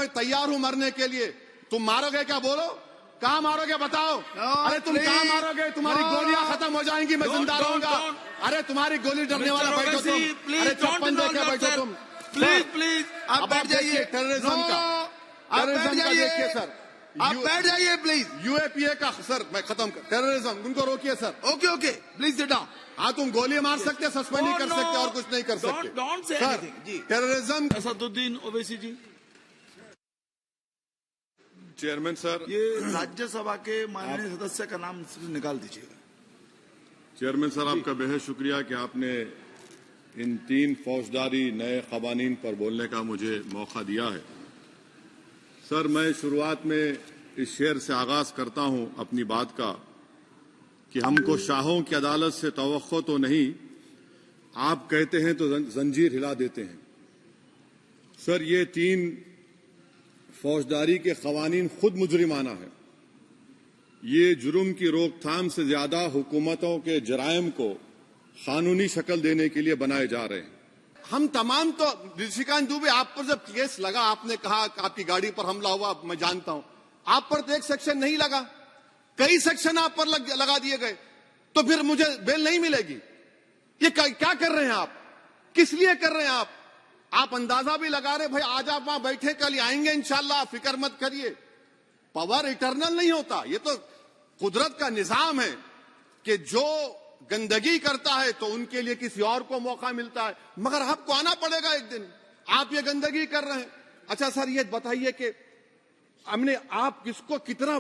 मैं तैयार हूं मरने के लिए। तुम मारोगे क्या? बोलो, कहां मारोगे बताओ। अरे तुम कहां मारोगे? तुम्हारी गोलियां खत्म हो जाएंगी, मैं जिंदा रहूंगा। अरे तुम्हारी गोली डरने वाला बैठो तुम। अरे चप्पन देखे बैठो तुम। प्लीज आप बैठ जाइए। टेररिज्म का, टेररिज्म का देखिए सर, आप बैठ जाइए प्लीज। यूएपीए का सर मैं खत्म कर, टेररिज्म उनको रोकिए sir. Okay please sit down. हाँ तुम गोली मार सकते, सस्पेंड नहीं कर सकते और कुछ नहीं कर सकते। डोंट से एनीथिंग जी। Terrorism. Asaduddin Owaisi ji. Chairman sir, ये राज्यसभा के माननीय सदस्य का नाम निकाल दीजिएगा। चेयरमैन सर आपका बेहद शुक्रिया कि आपने इन 3 फौजदारी नए कवानीन पर बोलने का मुझे मौका दिया है। सर मैं शुरुआत में इस शेर से आगाज करता हूं अपनी बात का कि हमको शाहों की अदालत से तवक्को तो नहीं, आप कहते हैं तो जंजीर हिला देते हैं। सर ये 3 फौजदारी के कवानीन खुद मुजरिमाना है। ये जुर्म की रोकथाम से ज्यादा हुकूमतों के जराइम को कानूनी शक्ल देने के लिए बनाए जा रहे हैं। हम तमाम तो ऋषिकांत दुबे आप पर जब केस लगा, आपने कहा कि आपकी गाड़ी पर हमला हुआ, मैं जानता हूं, आप पर तो एक सेक्शन नहीं लगा, कई सेक्शन आप पर लगा दिए गए, तो फिर मुझे बेल नहीं मिलेगी। ये क्या कर रहे हैं आप? किस लिए कर रहे हैं आप? आप अंदाजा भी लगा रहे भाई आज आप वहां बैठे, कल आएंगे इंशाल्लाह, फिक्र मत करिए। पावर इटर्नल नहीं होता, ये तो कुदरत का निजाम है कि जो गंदगी करता है तो उनके लिए किसी और को मौका मिलता है, मगर आपको आना पड़ेगा एक दिन। आप ये गंदगी कर रहे हैं। अच्छा सर ये बताइए कि हमने आप किसको कितना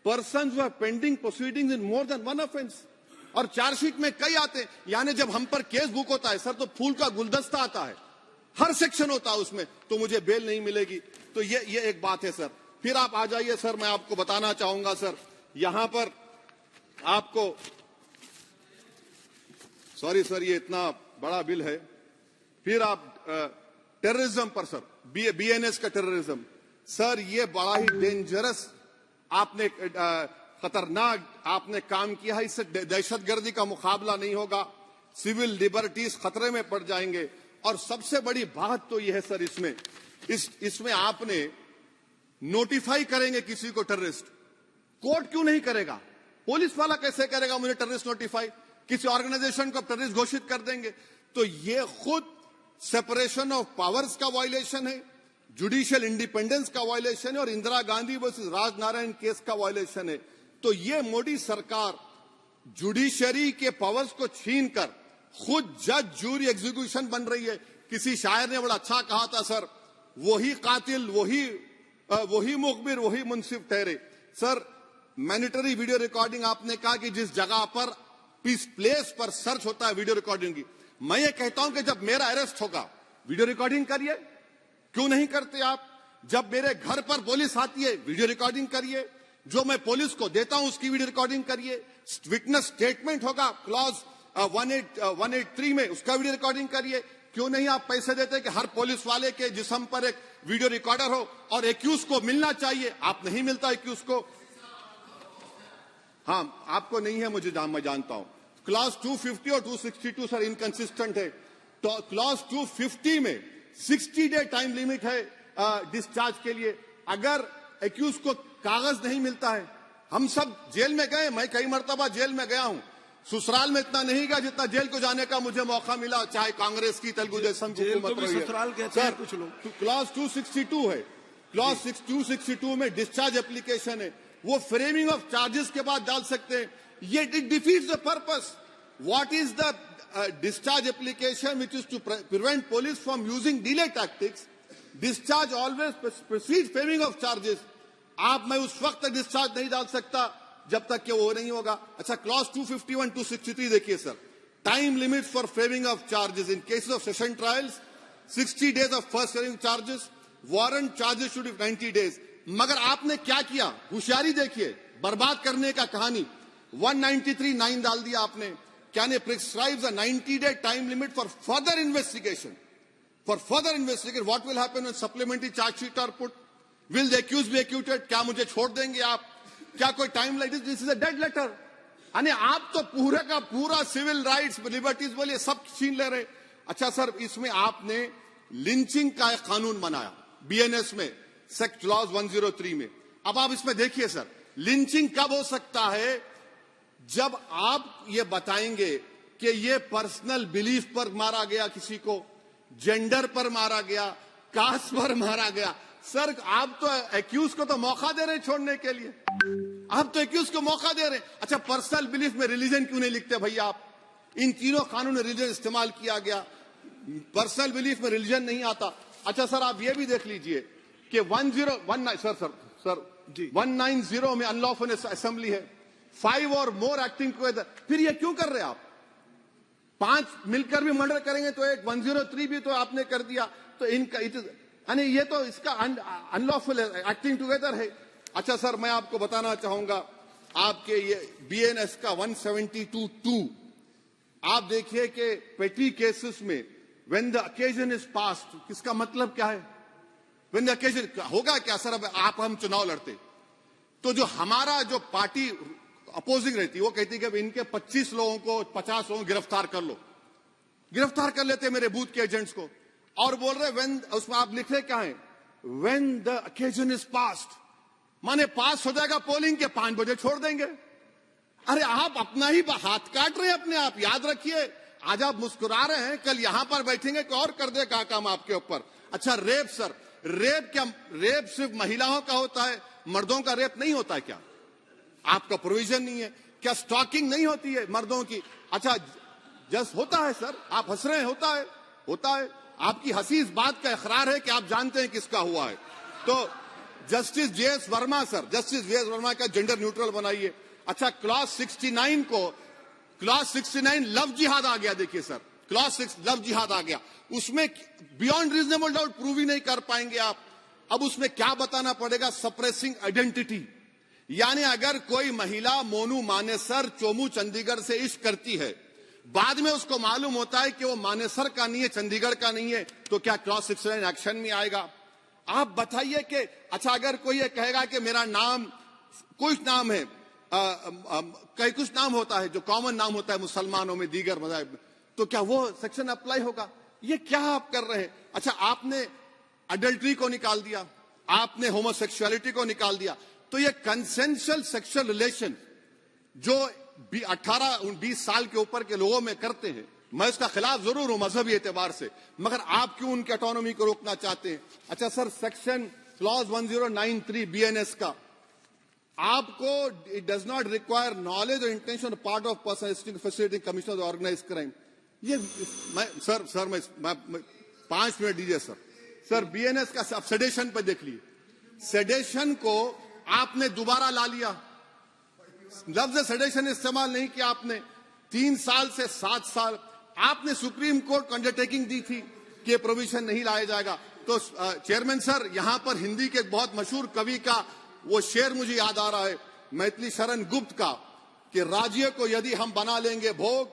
पर्सन्स वर पेंडिंग प्रोसीडिंग्स इन मोर देन 1 ऑफेंस, और चार्जशीट में कई आते हैं। यानी जब हम पर केस बुक होता है सर तो फूल का गुलदस्ता आता है, हर सेक्शन होता है उसमें, तो मुझे बेल नहीं मिलेगी। तो ये एक बात है सर। फिर आप आ जाइए सर, मैं आपको बताना चाहूंगा सर, यहां पर आपको, सॉरी सर ये इतना बड़ा बिल है। फिर आप टेररिज्म पर सर, बीएनएस का टेररिज्म सर, ये बड़ा ही डेंजरस आपने खतरनाक आपने काम किया है। इससे दहशतगर्दी का मुकाबला नहीं होगा, सिविल लिबर्टीज खतरे में पड़ जाएंगे। और सबसे बड़ी बात तो यह है सर, इसमें आपने नोटिफाई करेंगे किसी को टेररिस्ट, कोर्ट क्यों नहीं करेगा? पुलिस वाला कैसे करेगा मुझे टेररिस्ट नोटिफाई? किसी ऑर्गेनाइजेशन को टेररिस्ट घोषित कर देंगे। तो ये खुद सेपरेशन ऑफ पावर्स का वायलेशन है, जुडिशियल इंडिपेंडेंस का वायलेशन है, और इंदिरा गांधी वर्सेस राजनारायण केस का वायलेशन है। तो ये मोदी सरकार जुडिशरी के पावर्स को छीनकर खुद जज जूरी एग्जीक्यूशन बन रही है। किसी शायर ने बड़ा अच्छा कहा था सर, वही कातिल वही मुखबिर वही मुंसिफ ठहरे। सर मैंडेटरी वीडियो रिकॉर्डिंग आपने कहा कि जिस जगह पर इस प्लेस पर सर्च होता है वीडियो रिकॉर्डिंग की, मैं ये कहता हूं कि जब मेरा अरेस्ट होगा वीडियो रिकॉर्डिंग करिए, क्यों नहीं करते आप? जब मेरे घर पर पुलिस आती है वीडियो रिकॉर्डिंग करिए, जो मैं पुलिस को देता हूं उसकी वीडियो रिकॉर्डिंग करिए, विटनेस स्टेटमेंट होगा क्लॉज 183 में, उसका वीडियो रिकॉर्डिंग करिए। क्यों नहीं आप पैसे देते कि हर पुलिस वाले के जिस्म पर एक वीडियो रिकॉर्डर हो, और एक्यूज को मिलना चाहिए, आप नहीं मिलता एक्यूज को। हाँ आपको नहीं है, मैं जानता हूं। क्लॉज 250 और 262 सर इनकंसिस्टेंट है। तो क्लॉज 250 में 60 डे टाइम लिमिट है डिस्चार्ज के लिए। अगर एक्यूज को कागज नहीं मिलता है, हम सब जेल में गए, मैं कई मरतबा जेल में गया हूं, ससुराल में इतना नहीं गया जितना जेल को जाने का मुझे मौका मिला, चाहे कांग्रेस की तेलुगु देशम की हुकूमत रही है। ससुराल कहते हैं कुछ लोग। क्लॉज 262 है, क्लॉज 262 में डिस्चार्ज एप्लीकेशन है, वो फ्रेमिंग ऑफ चार्जेस के बाद डाल सकते हैं। ये it defeats the purpose. What is the discharge application which is to prevent police from using delay tactics? Discharge always precedes framing of charges. आप मैं उस वक्त तक डिस्चार्ज नहीं डाल सकता जब तक कि वो नहीं होगा। अच्छा क्लॉज 251 263 देखिए sir, time limit for framing of charges in cases of session trials 60 days of first hearing charges, warrant charges should be 90 days। मगर आपने क्या किया, होशियारी देखिए, बर्बाद करने का कहानी। 193(9) डाल दिया आपने, Can it prescribes a 90-day time limit for further investigation? For further investigation, what will happen when supplementary charge sheet are put? Will the accused be acquitted? क्या मुझे छोड़ देंगे आप? क्या कोई time like this is a dead letter? यानी आप तो पूरे का पूरा सिविल राइट्स लिबर्टीज बोलिए सब छीन ले रहे। अच्छा सर, इसमें आपने लिंचिंग का एक कानून बनाया, बीएनएस में सेक्ट क्लॉज 103 में। अब आप इसमें देखिए सर, लिंचिंग कब हो सकता है? जब आप ये बताएंगे कि ये पर्सनल बिलीफ पर मारा गया, किसी को जेंडर पर मारा गया, कास्ट पर मारा गया। सर आप तो एक्यूज को तो मौका दे रहे हैं छोड़ने के लिए, आप तो एक्यूज को मौका दे रहे हैं। अच्छा, पर्सनल बिलीफ में रिलीजन क्यों नहीं लिखते भैया आप? इन तीनों कानून में रिलीजन इस्तेमाल किया गया, पर्सनल बिलीफ में रिलीजन नहीं आता। अच्छा सर, आप ये भी देख लीजिए कि 190 में अनलॉफुल असेंबली है, 5 और मोर एक्टिंग टुगेदर। फिर ये क्यों कर रहे हैं आप? 5 मिलकर भी मर्डर करेंगे तो एक 103 भी तो आपने कर दिया, तो इनका यानी ये तो इसका अनलॉफुल एक्टिंग टुगेदर है। अच्छा सर, मैं आपको बताना चाहूंगा, आपके ये बीएनएस का 172(2) आप देखिए कि पेटी केसेस में when the occasion is passed, किसका मतलब क्या है? व्हेन द ओकेजन होगा क्या सर? अब हम चुनाव लड़ते तो जो हमारा जो पार्टी अपोजिंग रहती, वो कहती कि अब इनके 25 लोगों को, 50 लोगों को गिरफ्तार कर लो, गिरफ्तार कर लेते मेरे बूथ के एजेंट्स को, और बोल रहे व्हेन, उसमें आप लिख रहे क्या है? When the occasion is passed, माने पास हो जाएगा पोलिंग के 5 बजे छोड़ देंगे। अरे आप अपना ही हाथ काट रहे हैं अपने आप। याद रखिए, आज आप मुस्कुरा रहे हैं, कल यहां पर बैठेंगे कि और कर देगा काम आपके ऊपर। अच्छा रेप सर, रेप क्या? रेप सिर्फ महिलाओं का होता है, मर्दों का रेप नहीं होता है क्या? आपका प्रोविजन नहीं है क्या? स्टॉकिंग नहीं होती है मर्दों की? अच्छा जस्ट होता है सर, आप हंस रहे हैं, होता है, होता है। आपकी हंसी इस बात का इकरार है कि आप जानते हैं किसका हुआ है। तो justice JS Verma sir, justice JS Verma का जेंडर न्यूट्रल बनाइए। अच्छा, क्लॉज 69 को, क्लॉज 69 लव जिहाद आ गया। देखिए सर, क्लॉज 6 लव जिहाद आ गया, उसमें बियॉन्ड रीजनेबल डाउट प्रूव ही नहीं कर पाएंगे आप। अब उसमें क्या बताना पड़ेगा? सप्रेसिंग आइडेंटिटी, यानी अगर कोई महिला मोनू मानेसर चोमू चंडीगढ़ से इश्क करती है, बाद में उसको मालूम होता है कि वो मानेसर का नहीं है, चंडीगढ़ का नहीं है, तो क्या क्लॉज 69 एक्शन में आएगा? आप बताइए कि अच्छा अगर कोई ये कहेगा कि मेरा नाम, कुछ नाम है, कई कुछ नाम होता है जो कॉमन नाम होता है मुसलमानों में, दीगर मज़ाहिब में, तो क्या वो सेक्शन अप्लाई होगा? ये क्या आप कर रहे हैं? अच्छा, आपने अडल्ट्री को निकाल दिया, आपने होमोसेक्सुअलिटी को निकाल दिया, तो ये कंसेंशुअल सेक्सुअल रिलेशन जो 18-20 साल के ऊपर के लोगों में करते हैं, मैं इसका खिलाफ जरूर हूं मजहबी एतबार से, मगर आप क्यों उनके ऑटोनॉमी को रोकना चाहते हैं? अच्छा सर, सेक्शन क्लॉज 1093 बीएनएस का, आपको it does not require knowledge और intention part of person facilitating commission of organize crime. ये मैं 5 मिनट दीजिए सर। सर बीएनएस का सेडेशन पे देख लीजिए, सेडेशन को आपने दोबारा ला लिया, लफ्ज सेडेशन इस्तेमाल नहीं किया आपने। 3 साल से 7 साल आपने सुप्रीम कोर्ट को अंडरटेकिंग दी थी कि प्रोविजन नहीं लाया जाएगा। तो चेयरमैन सर, यहां पर हिंदी के एक बहुत मशहूर कवि का वो शेर मुझे याद आ रहा है, मैथिली शरण गुप्त का, कि राज्य को यदि हम बना लेंगे भोग,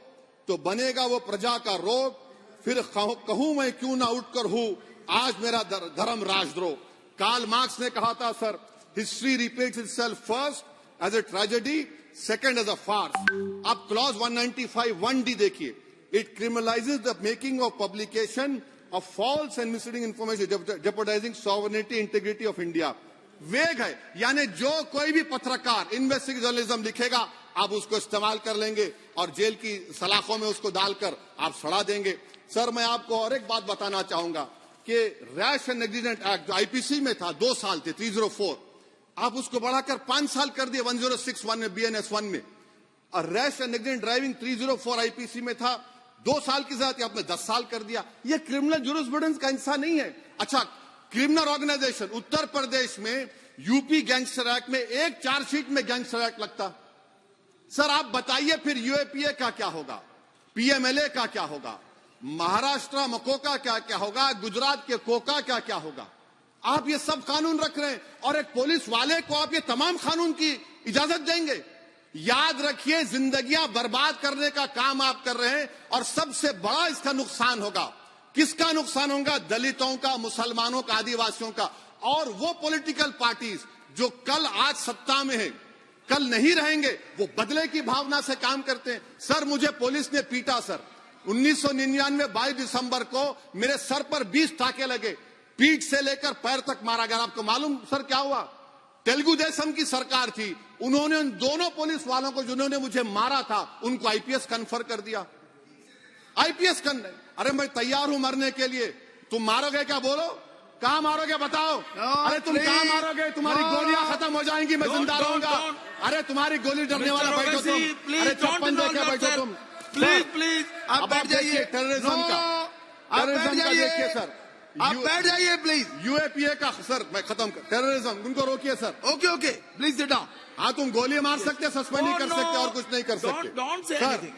तो बनेगा वो प्रजा का रोग, फिर कहूं मैं क्यों ना उठकर हूं, आज मेरा धर्म राजद्रोह। कार्ल मार्क्स ने कहा था sir, history repeats itself first as a tragedy, second as a farce. आप क्लॉज 195(1)D देखिए, it criminalises the making of publication of false and misleading information jeopardising sovereignty integrity of India. Vague है, यानी जो कोई भी पत्रकार investigative journalism लिखेगा, आप उसको इस्तेमाल कर लेंगे और जेल की सलाखों में उसको डालकर आप सड़ा देंगे। सर मैं आपको और एक बात बताना चाहूंगा कि रैश एंड नेग्लिजेंट एक्ट जो आईपीसी में था 2 साल थे, 304, आप उसको बढ़ाकर 5 साल कर दिए 1061 में, बीएनएस 1 में। और rash and negligent driving 304 IPC में था 2 साल की सजा, आपने 10 साल कर दिया। ये क्रिमिनल जुरिस्प्रूडेंस का हिस्सा नहीं है। अच्छा, क्रिमिनल ऑर्गेनाइजेशन उत्तर प्रदेश में यूपी गैंगस्टर एक्ट में एक चार्जशीट में गैंगस्टर एक्ट लगता। सर आप बताइए फिर यूएपीए का क्या होगा, पीएमएलए का क्या होगा, महाराष्ट्र मकोका क्या क्या होगा, गुजरात के कोका क्या क्या होगा? आप ये सब कानून रख रहे हैं और एक पुलिस वाले को आप ये तमाम कानून की इजाजत देंगे? याद रखिए, जिंदगियां बर्बाद करने का काम आप कर रहे हैं और सबसे बड़ा इसका नुकसान होगा। किसका नुकसान होगा? दलितों का, मुसलमानों का, आदिवासियों का। और वो पॉलिटिकल पार्टीज जो कल आज सत्ता में है, कल नहीं रहेंगे, वो बदले की भावना से काम करते हैं। सर मुझे पुलिस ने पीटा सर 1999 22 दिसंबर को मेरे सर पर 20 टाके लगे। पीठ से लेकर पैर तक मारा गया। आपको मालूम सर क्या हुआ? तेलुगु देशम की सरकार थी, उन्होंने उन दोनों पुलिस वालों को जिन्होंने मुझे मारा था उनको आईपीएस कन्फर कर दिया। आईपीएस अरे मैं तैयार हूं मरने के लिए। तुम मारोगे क्या? बोलो, कहां मारोगे बताओ? अरे तुम कहां मारोगे? तुम्हारी गोलियां खत्म हो जाएंगी, मैं जिंदा रहूंगा। अरे तुम्हारी गोली डरने वाला बैठो तुम। अरे चप्पन देके बैठो तुम। प्लीज आप बैठ जाइए। टेररिज्म का आप बैठ जाइए देखिए सर, आप बैठ जाइए प्लीज। यूएपीए का सर मैं खत्म कर, टेररिज्म उनको रोकिए sir. Okay okay please sit down. हाँ तुम गोली मार सकते, सस्पेंड नहीं कर सकते और कुछ नहीं कर सकते।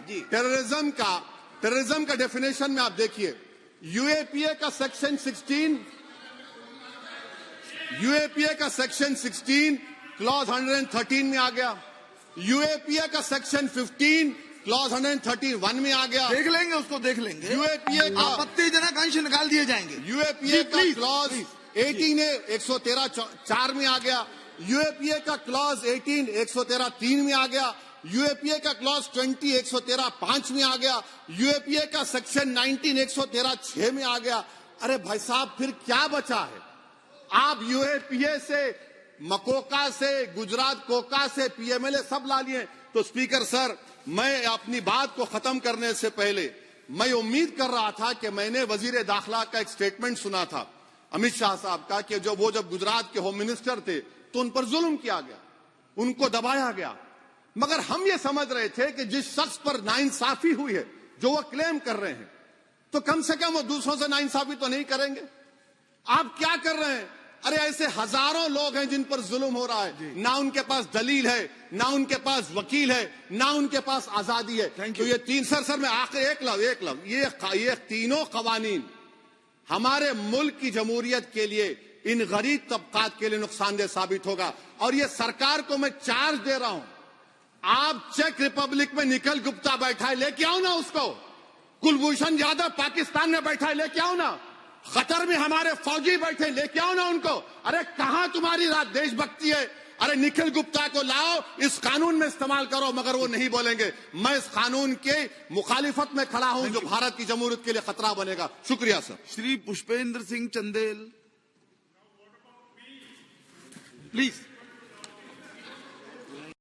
जी। टेररिज्म का डेफिनेशन में आप देखिए, यूएपीए का सेक्शन 16 क्लॉज 113 में आ गया। यूएपीए का सेक्शन 15 क्लॉज 131 में आ गया। देख लेंगे उसको, देख लेंगे। यूएपीए का आपत्तिजनक अंश निकाल दिए जाएंगे। यूएपीए का क्लॉज 18 113(4) में आ गया। यूएपीए का क्लॉज 18 113(3) में आ गया। यूएपीए का क्लॉज 20 113(5) में आ गया। यूएपीए का सेक्शन 19 113(6) में आ गया। अरे भाई साहब फिर क्या बचा है? आप यूएपीए से, मकोका से, गुजरात कोका से, पीएमएलए सब ला लिए। तो स्पीकर सर, मैं अपनी बात को खत्म करने से पहले मैं उम्मीद कर रहा था कि मैंने वजीर दाखिला का एक स्टेटमेंट सुना था अमित शाह साहब का कि जब गुजरात के होम मिनिस्टर थे तो उन पर जुल्म किया गया, उनको दबाया गया। मगर हम ये समझ रहे थे कि जिस शख्स पर नाइंसाफी हुई है, जो वो क्लेम कर रहे हैं, तो कम से कम वो दूसरों से नाइंसाफी तो नहीं करेंगे। आप क्या कर रहे हैं? अरे ऐसे हजारों लोग हैं जिन पर जुल्म हो रहा है, ना उनके पास दलील है, ना उनके पास वकील है, ना उनके पास आजादी है। तो ये तीन सर मैं आखिर एक लव ये तीनों कवानीन हमारे मुल्क की जमहूरियत के लिए, इन गरीब तबकात के लिए नुकसानदेह साबित होगा। और ये सरकार को मैं चार्ज दे रहा हूं, आप चेक रिपब्लिक में निखिल गुप्ता बैठा है, लेके आओ ना उसको। कुलभूषण यादव पाकिस्तान में बैठा है, लेके आओ ना। कतर में हमारे फौजी बैठे, लेके आओ ना उनको। अरे कहां तुम्हारी देशभक्ति है? अरे निखिल गुप्ता को लाओ, इस कानून में इस्तेमाल करो। मगर वो नहीं बोलेंगे। मैं इस कानून के मुखालिफत में खड़ा हूं जो भारत की जमहूरियत के लिए खतरा बनेगा। शुक्रिया सर। श्री पुष्पेंद्र सिंह चंदेल, प्लीज।